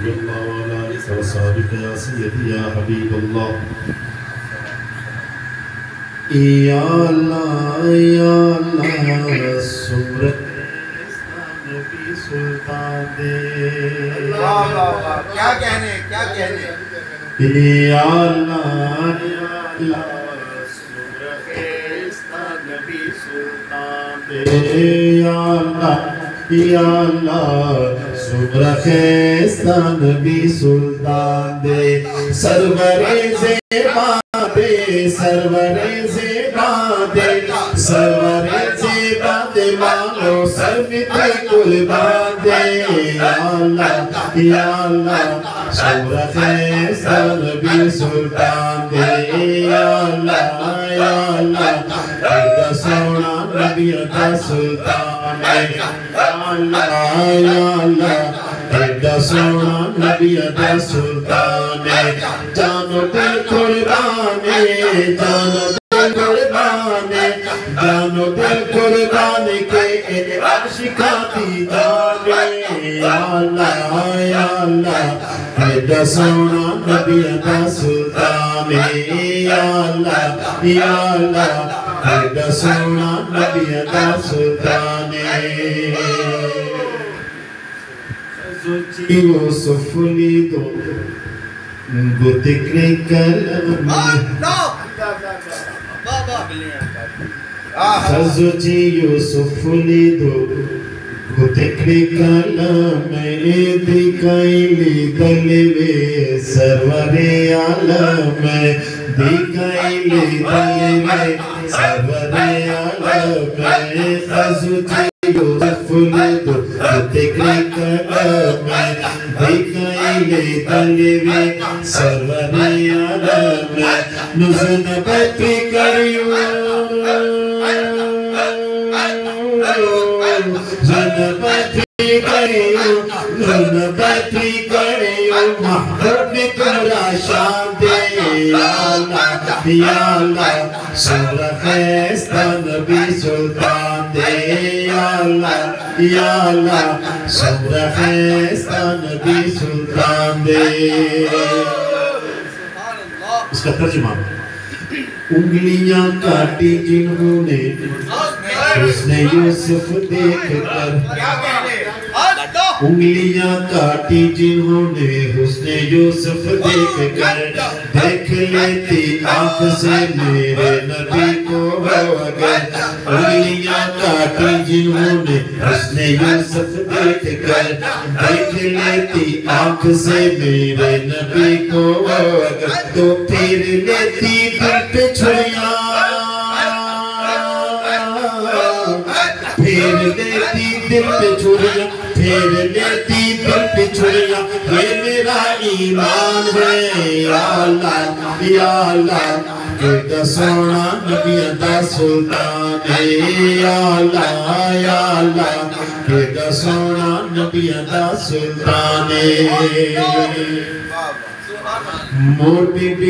اللہ وعلا آلک وصحبک یا سیدی یا حبیب اللہ یا اللہ سورت نبی سلطان دے کیا کہنے یا اللہ سورت نبی سلطان دے یا اللہ سورت نبی سلطان دے سرور زیبا دے سرور زیبا دے سرور زیبا دے مانو سرفت قربان دے یا اللہ سورت نبی سلطان دے یا اللہ ایدہ سونا نبی عطا سلطان دے یا اللہ ایدہ سونا نبی عطا سلطان دے جانو دل قربانے جانو دل قربانے جانو دل قربانے کے ان عاشقاتی جانے یا اللہ ایدہ سونا نبی عطا سلطان دے یا اللہ ایدہ سونا نبی عطا سلطان دے یوسف لیدو بذکر کلم خزوچی یوسف لیدو بذکر کلم دکھائیلی دلوے سرور عالم دکھائیلی دلوے سرور عالم خزوچی یوسف لیدو بذکر کلم دکھائیلی دلوے سرور عالم نزن بطری کریو زنبتی کریو محبوب تمرا شان دے یا اللہ سورت نبی سلطان دے یا اللہ سورت نبی سلطان دے اس کا ترجمہ انگلیاں کاٹی جنہوں نے حسن یوسف دیکھ کر انگلیاں کاٹی جنہوں نے حسن یوسف دیکھ کر دیکھ لیتی آنکھ سے میرے نبی کو اگر انگلیاں کاٹی جنہوں نے حسن یوسف دیکھ کر دیکھ لیتی آنکھ سے میرے نبی کو اگر تو پھر لیتی دل پہ چھڑیاں پھر لیتی دل پہ چھڑیاں پھر لیتی دل پہ چھڑیاں یہ میرا ایمان ہے یا اللہ ایدہ سونا نبی عطا سلطان ہے یا اللہ ایدہ سونا نبی عطا سلطان ہے مور بی بی